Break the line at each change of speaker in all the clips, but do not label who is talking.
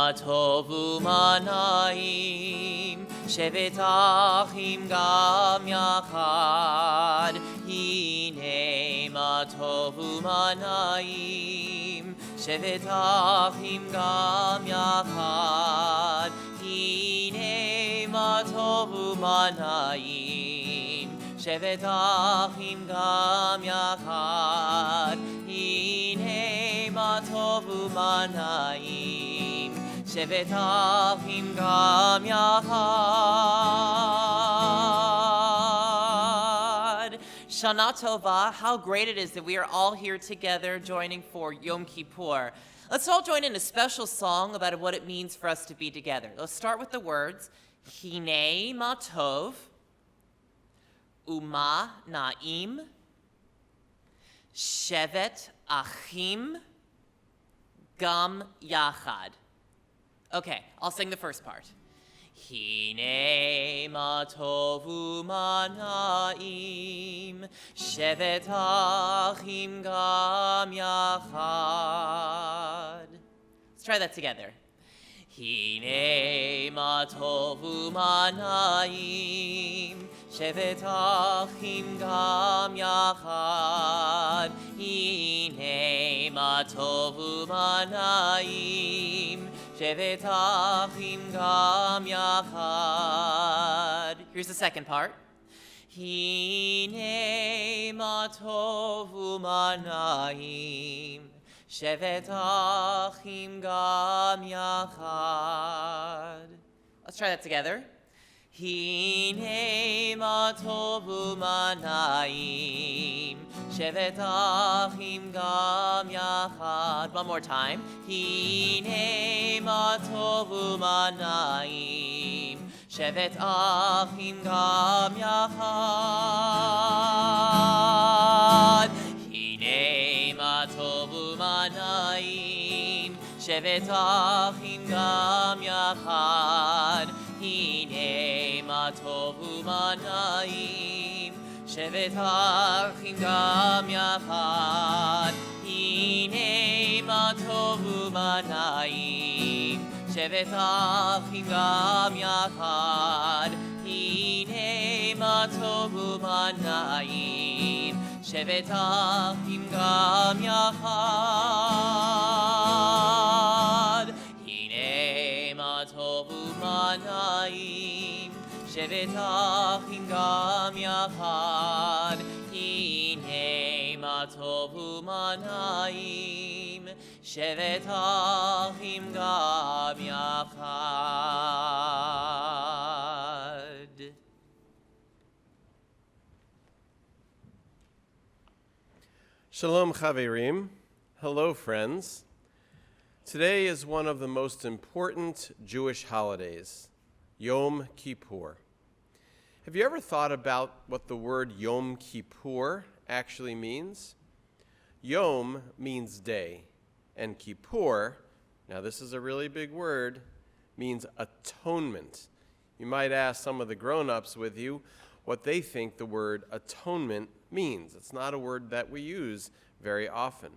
מה טוב ומה נעים, שבת אחים גם יחד. הנה מה טוב ומה נעים, שבת אחים גם יחד. הנה מה טוב ומה נעים, שבת אחים גם יחד. הנה מה טוב ומה נעים, שבת אחים גם yachad. Shana Tova, how great it is that we are all here together joining for Yom Kippur. Let's all join in a special song about what it means for us to be together. Let's start with the words, Hine ma tov, Uma na'im, Shevet achim, gam yachad. Okay, I'll sing the first part. Hine ma tov u'ma na'im, shevet achim gam yachad. Let's try that together. Hine ma tov u'ma na'im, shevet achim gam yachad. Hine ma tov u'ma na'im, shevet achim gam yachad. Here's the second part. Hine ma tov u'ma na'im, shevet achim gam yachad. Let's try that together. Hine ma tov u'ma na'im, shevet achim gam yachad. One more time. Hine ma tov u'ma na'im, shevet achim gam yachad. Hine ma tov u'ma na'im, shevet achim gam yachad. Hine ma tov u'ma na'im, shevet achim gam yachad. Hine ma tov u'ma na'im, shevet achim gam yachad. Hine ma tov u'ma na'im, shevet achim gam yachad. Hine ma tov u'ma na'im, shevet achim gam yachad. Hine ma tov u'ma na'im, shevet achim gam yachad.
Shalom Chaverim. Hello friends. Today is one of the most important Jewish holidays, Yom Kippur. Have you ever thought about what the word Yom Kippur actually means? Yom means day, and Kippur, now this is a really big word, means atonement. You might ask some of the grown-ups with you what they think the word atonement means. It's not a word that we use very often.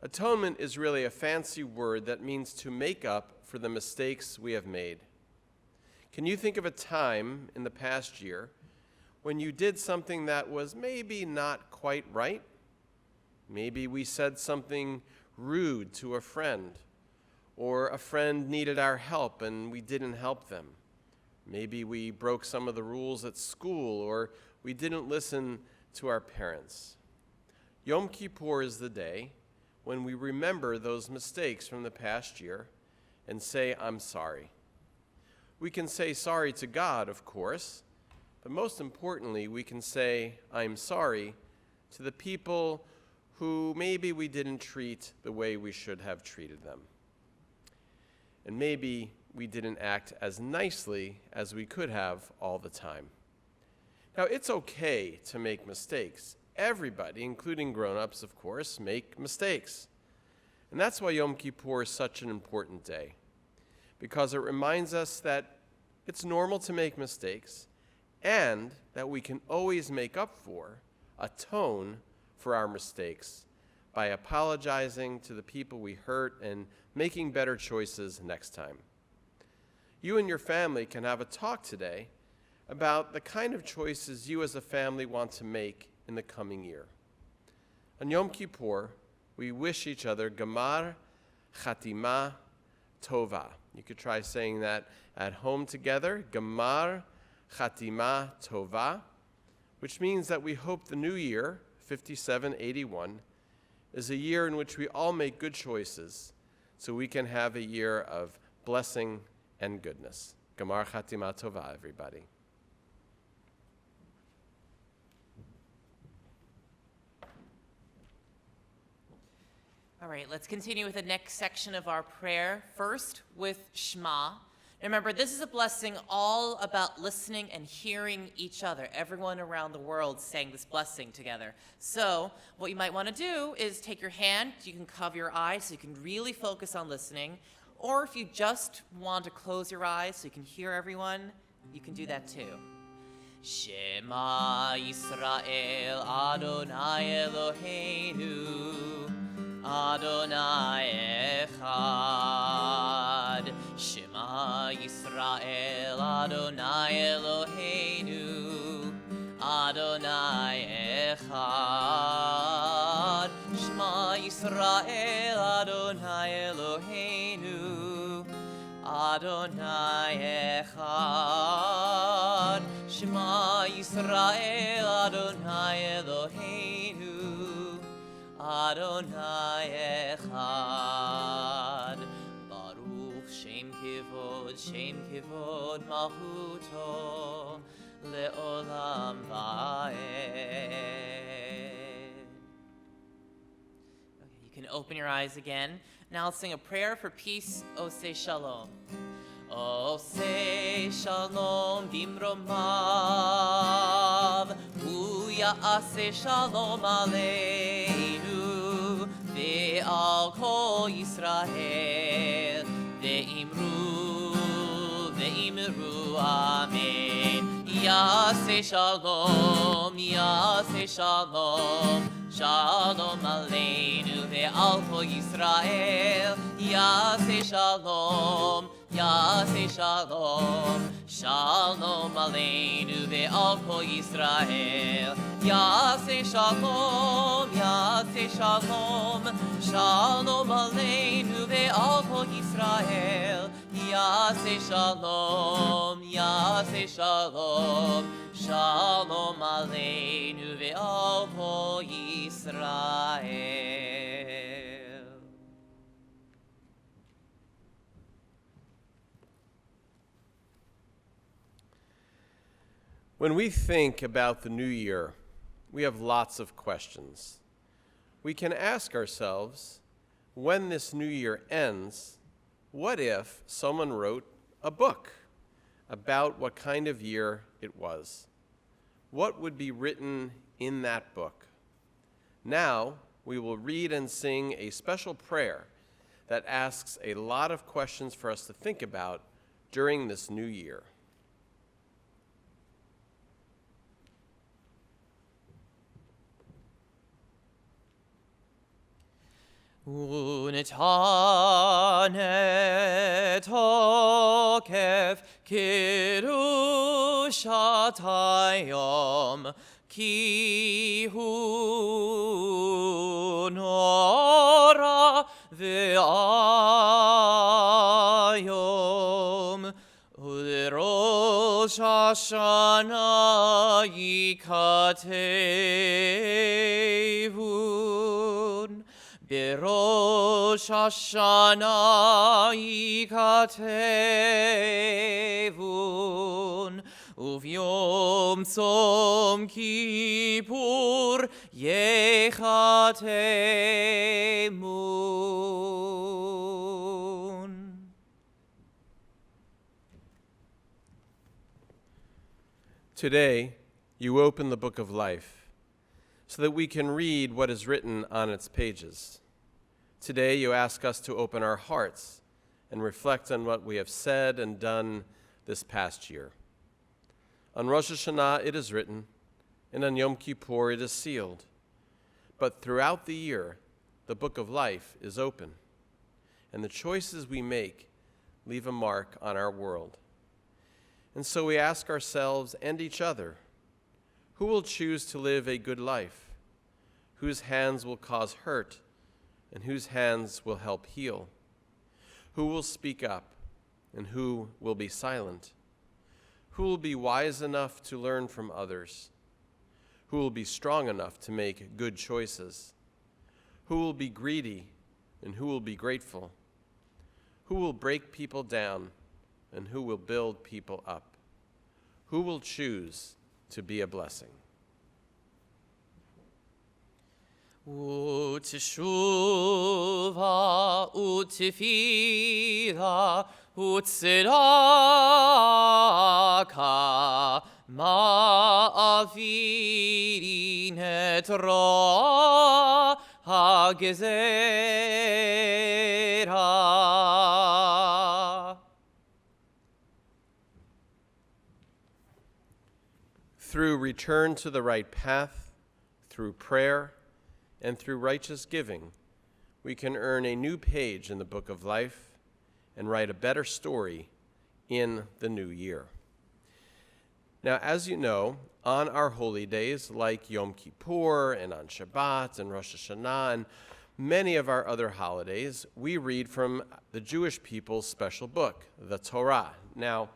Atonement is really a fancy word that means to make up for the mistakes we have made. Can you think of a time in the past year when you did something that was maybe not quite right? Maybe we said something rude to a friend, or a friend needed our help and we didn't help them. Maybe we broke some of the rules at school, or we didn't listen to our parents. Yom Kippur is the day when we remember those mistakes from the past year and say, I'm sorry. We can say sorry to God, of course, but most importantly, we can say, I'm sorry to the people who maybe we didn't treat the way we should have treated them. And maybe we didn't act as nicely as we could have all the time. Now, it's okay to make mistakes. Everybody, including grown-ups, of course, make mistakes. And that's why Yom Kippur is such an important day, because it reminds us that it's normal to make mistakes and that we can always make up for, atone for our mistakes by apologizing to the people we hurt and making better choices next time. You and your family can have a talk today about the kind of choices you as a family want to make in the coming year. On Yom Kippur, we wish each other Gamar Chatima Tova. You could try saying that at home together, Gamar Chatima Tova, which means that we hope the new year, 5781, is a year in which we all make good choices so we can have a year of blessing and goodness. Gamar Chatima Tova, everybody.
All right, let's continue with the next section of our prayer. First, with Shema. Remember, this is a blessing all about listening and hearing each other. Everyone around the world saying this blessing together. So what you might want to do is take your hand. You can cover your eyes so you can really focus on listening. Or if you just want to close your eyes so you can hear everyone, you can do that too. Shema Yisrael Adonai Eloheinu Adonai Echad. Shema Yisrael Adonai Eloheinu Adonai Echad. Shema Yisrael Adonai Eloheinu Adonai Echad. Shema Yisrael Adonai Eloheinu Adonai Echad. Baruch Shem Kivod Malchuto Le'olam Va'ed. Okay, you can open your eyes again. Now let's sing a prayer for peace. Oseh Shalom. Oseh Shalom Bimromav Hu Ya'aseh Shalom Aleinu Ve'al Kol Yisrael Ve'imru Amen. Ya'aseh Shalom Shalom Aleinu Ve'al Kol Yisrael Ya'aseh Shalom Shalom Aleinu Ve'al Kol Yisrael Ya'aseh Shalom Shalom Aleinu Ve'al Kol Yisrael Ya'aseh Shalom Aleinu Ve'al Kol Yisrael.
When we think about the new year, we have lots of questions. We can ask ourselves, when this new year ends, what if someone wrote a book about what kind of year it was? What would be written in that book? Now, we will read and sing a special prayer that asks a lot of questions for us to think about during this new year.
ונתנה תוקף קדושת היום, כי הוא נורא ואיום. ולראש השנה ייכתבון, בראש השנה ייכתבון, וביום צום כיפור ייחתמון.
Today, you open the book of life so that we can read what is written on its pages. Today, you ask us to open our hearts and reflect on what we have said and done this past year. On Rosh Hashanah, it is written, and on Yom Kippur, it is sealed. But throughout the year, the book of life is open, and the choices we make leave a mark on our world. And so we ask ourselves and each other, who will choose to live a good life? Whose hands will cause hurt, and whose hands will help heal? Who will speak up, and who will be silent? Who will be wise enough to learn from others? Who will be strong enough to make good choices? Who will be greedy, and who will be grateful? Who will break people down, and who will build people up? Who will choose to be a blessing?
U'teshuva, u'tefila, u'tzedaka, ma'aviri netra ha'gezera.
Through return to the right path, through prayer, and through righteous giving, we can earn a new page in the book of life and write a better story in the new year. Now, as you know, on our holy days like Yom Kippur and on Shabbat and Rosh Hashanah and many of our other holidays, we read from the Jewish people's special book, the Torah. Now,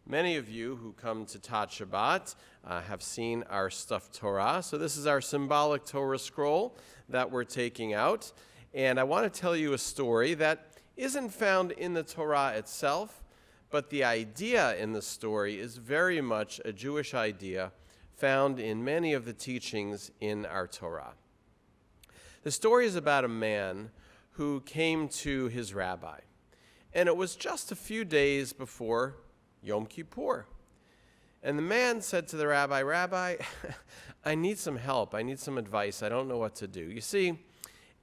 many of you who come to Tat Shabbat have seen our stuffed Torah. So this is our symbolic Torah scroll that we're taking out. And I want to tell you a story that isn't found in the Torah itself, but the idea in the story is very much a Jewish idea found in many of the teachings in our Torah. The story is about a man who came to his rabbi. And it was just a few days before Yom Kippur. And the man said to the rabbi, "Rabbi, I need some help. I need some advice. I don't know what to do." You see,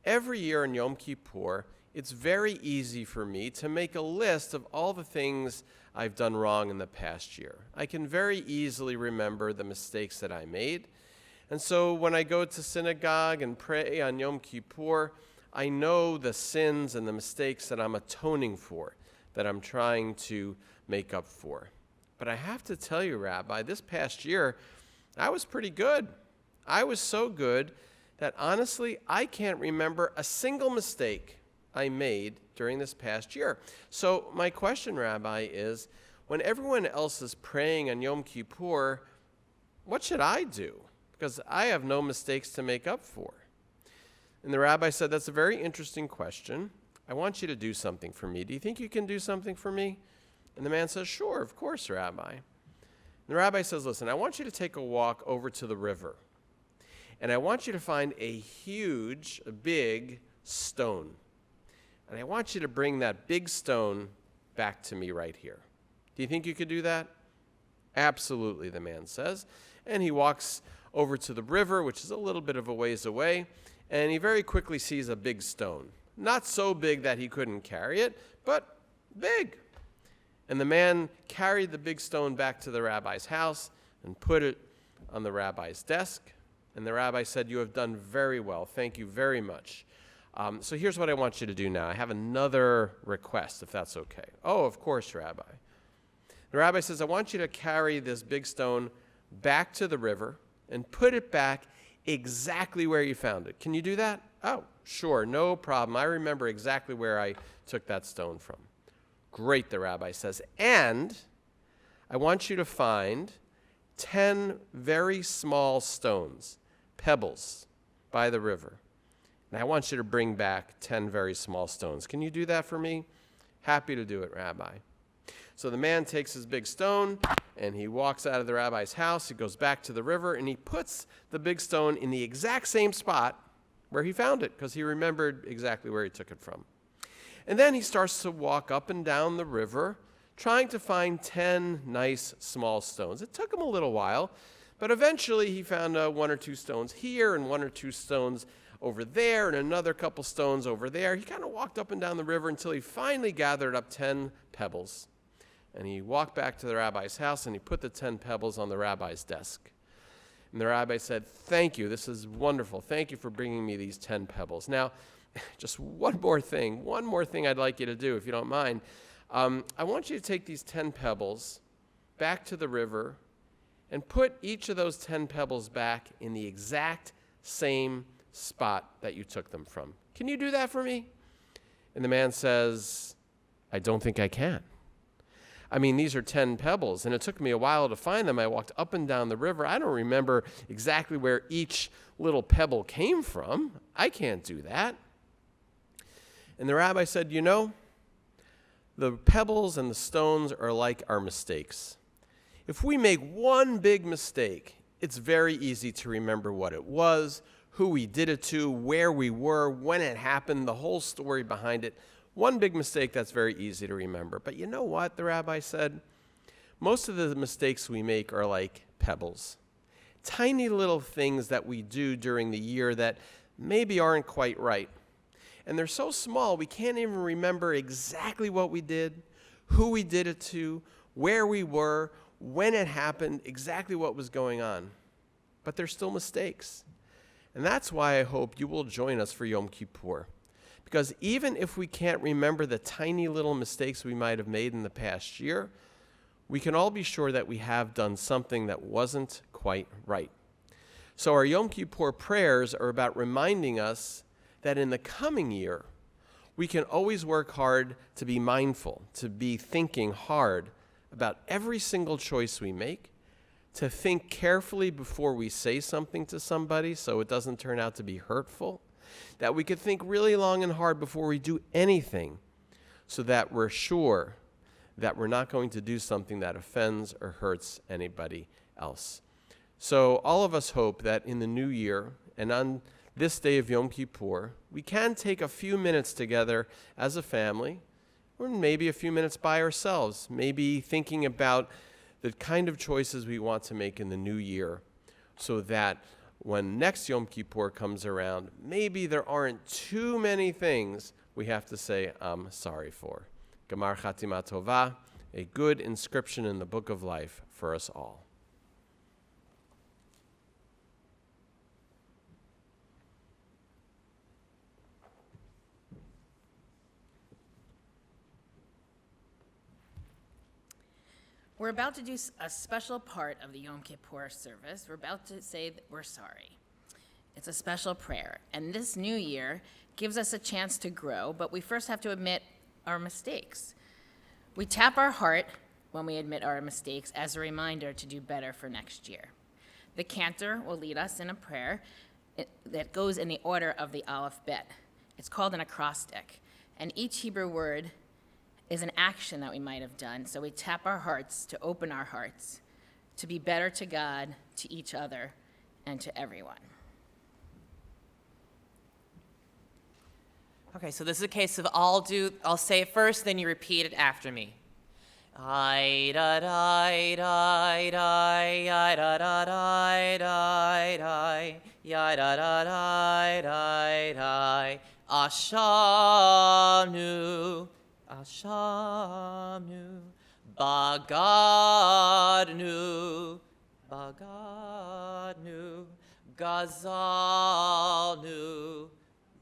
every year in Yom Kippur, it's very easy for me to make a list of all the things I've done wrong in the past year. I can very easily remember the mistakes that I made. And so when I go to synagogue and pray on Yom Kippur, I know the sins and the mistakes that I'm atoning for, that I'm trying to make up for. But I have to tell you, Rabbi, this past year, I was pretty good. I was so good that honestly, I can't remember a single mistake I made during this past year. So my question, Rabbi, is when everyone else is praying on Yom Kippur, what should I do? Because I have no mistakes to make up for. And the rabbi said, "That's a very interesting question. I want you to do something for me. Do you think you can do something for me?" And the man says, "Sure, of course, Rabbi." And the rabbi says, "Listen, I want you to take a walk over to the river. And I want you to find a huge, big stone. And I want you to bring that big stone back to me right here. Do you think you could do that?" "Absolutely," the man says. And he walks over to the river, which is a little bit of a ways away, and he very quickly sees a big stone. Not so big that he couldn't carry it, but big. And the man carried the big stone back to the rabbi's house and put it on the rabbi's desk. And the rabbi said, "You have done very well. Thank you very much. So here's what I want you to do now. I have another request, if that's okay." "Oh, of course, Rabbi." The rabbi says, "I want you to carry this big stone back to the river and put it back exactly where you found it. Can you do that?" "Oh, sure, no problem. I remember exactly where I took that stone from." "Great," the rabbi says. "And I want you to find 10 very small stones, pebbles, by the river. And I want you to bring back 10 very small stones. Can you do that for me?" "Happy to do it, Rabbi." So the man takes his big stone, and he walks out of the rabbi's house. He goes back to the river, and he puts the big stone in the exact same spot where he found it, because he remembered exactly where he took it from. And then he starts to walk up and down the river, trying to find 10 nice small stones. It took him a little while, but eventually he found 1 or 2 stones here and 1 or 2 stones over there and another couple stones over there. He kind of walked up and down the river until he finally gathered up 10 pebbles. And he walked back to the rabbi's house and he put the 10 pebbles on the rabbi's desk. And the rabbi said, "Thank you. This is wonderful. Thank you for bringing me these 10 pebbles." Now, just one more thing I'd like you to do, if you don't mind. I want you to take these 10 pebbles back to the river and put each of those 10 pebbles back in the exact same spot that you took them from. Can you do that for me? And the man says, "I don't think I can. I mean, these are 10 pebbles, and it took me a while to find them. I walked up and down the river. I don't remember exactly where each little pebble came from. I can't do that." And the rabbi said, "You know, the pebbles and the stones are like our mistakes. If we make one big mistake, it's very easy to remember what it was, who we did it to, where we were, when it happened, the whole story behind it. One big mistake, that's very easy to remember. But you know what?" the rabbi said. "Most of the mistakes we make are like pebbles. Tiny little things that we do during the year that maybe aren't quite right. And they're so small, we can't even remember exactly what we did, who we did it to, where we were, when it happened, exactly what was going on. But they're still mistakes. And that's why I hope you will join us for Yom Kippur. Because even if we can't remember the tiny little mistakes we might have made in the past year, we can all be sure that we have done something that wasn't quite right. So our Yom Kippur prayers are about reminding us that in the coming year, we can always work hard to be mindful, to be thinking hard about every single choice we make, to think carefully before we say something to somebody so it doesn't turn out to be hurtful, that we could think really long and hard before we do anything so that we're sure that we're not going to do something that offends or hurts anybody else. So all of us hope that in the new year and on this day of Yom Kippur, we can take a few minutes together as a family, or maybe a few minutes by ourselves, maybe thinking about the kind of choices we want to make in the new year so that when next Yom Kippur comes around, maybe there aren't too many things we have to say, "I'm sorry" for. Gemar Chatima Tova, a good inscription in the book of life for us all.
We're about to do a special part of the Yom Kippur service. We're about to say that we're sorry. It's a special prayer, and this new year gives us a chance to grow, but we first have to admit our mistakes. We tap our heart when we admit our mistakes as a reminder to do better for next year. The cantor will lead us in a prayer that goes in the order of the Aleph Bet. It's called an acrostic, and each Hebrew word is an action that we might have done. So we tap our hearts to open our hearts, to be better to God, to each other, and to everyone.
Okay, so this is a case of I'll say it first, then you repeat it after me. I da da da da da da da da da da da da da da Ashanu Ashamnu, Bagadnu, Bagadnu, Gazalnu,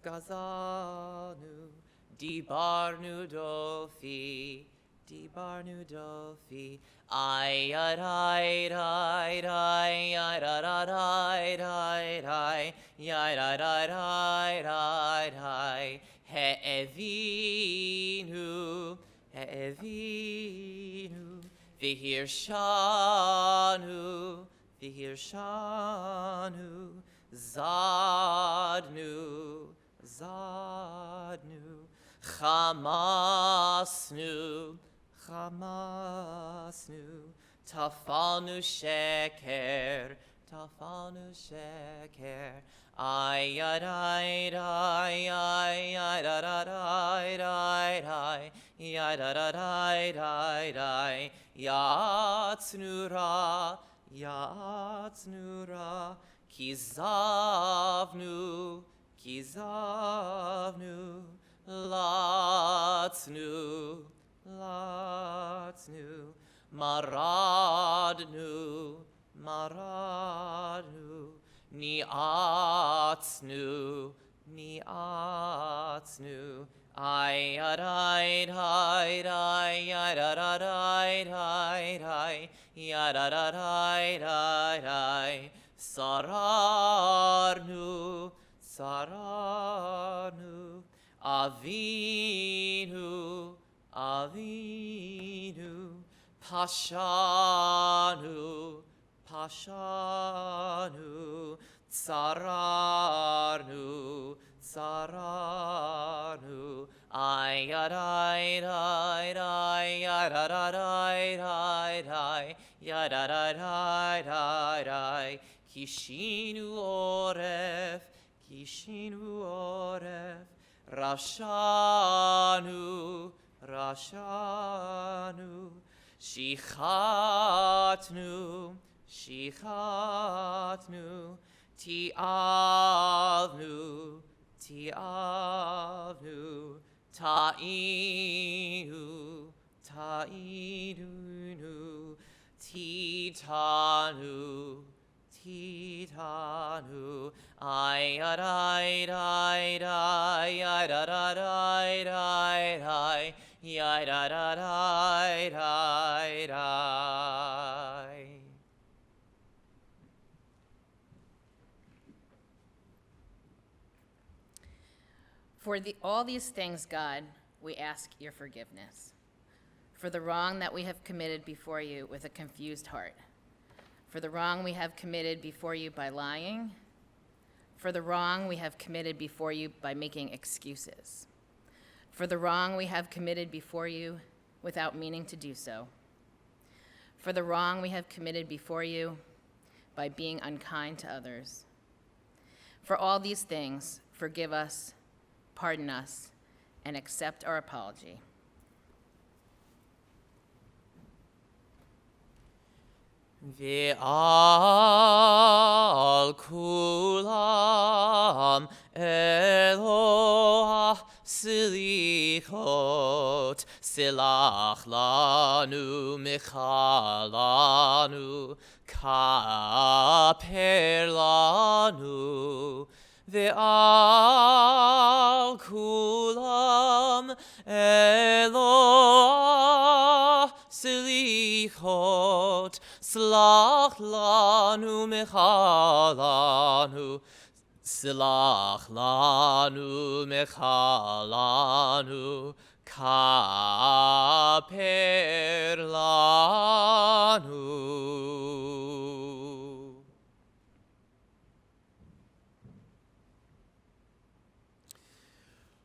Gazalnu, Dibarnu Dofi, Dibarnu Dofi, Ayadai, Dai, Dai, Ayadai, Dai, Dai, Ayadai, Dai, Dai, He'evinu, He'evinu, V'hirshanu, V'hirshanu, Zadnu, Zadnu, Chamasnu, Chamasnu, Tafalnu Sheker, Tafalnu Sheker, Ayadai, Dai, Ayadai, Dai, Dai, Ayadai, Dai, Dai, Yatsnura, Yatsnura, Kizavnu, Kizavnu, Latsnu, Latsnu, Maradnu, maranu, niatznu, niatznu. Ay, arai, rai, rai, arai, rai, rai, arai, rai, rai. Sararnu, sararnu. Avinu, avinu. Pashanu, pashanu. Tsararnu, tsararnu. Ay, arai, rai, rai, arai, rai, rai, arai, rai. Kishinu oref, kishinu oref. Rashanu, rashanu. Shichatnu, shichatnu. Tiavnu, tiavnu. Ta'inu, ta'inu. Titanu, titanu. Ay, arai, rai, rai, arai, rai, rai, arai, rai, rai.
For all these things, God, we ask your forgiveness. For the wrong that we have committed before you with a confused heart. For the wrong we have committed before you by lying. For the wrong we have committed before you by making excuses. For the wrong we have committed before you without meaning to do so. For the wrong we have committed before you by being unkind to others. For all these things, forgive us, pardon us, and accept our apology.
Ve'al kulam Eloah silichot, silach lanu michalanu, kaper lanu. Ve'al kulam Eloah silichot, Slach lanu mechalanu, slach lanu mechalanu, kaper lanu.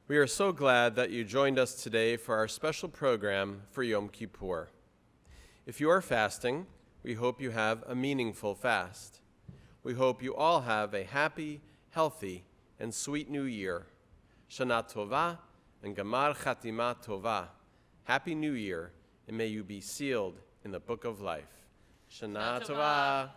We are so glad that you joined us today for our special program for Yom Kippur. If you are fasting, we hope you have a meaningful fast. We hope you all have a happy, healthy, and sweet new year. Shana Tova and Gamar Chatima Tova. Happy New Year, and may you be sealed in the book of life. Shana Tova.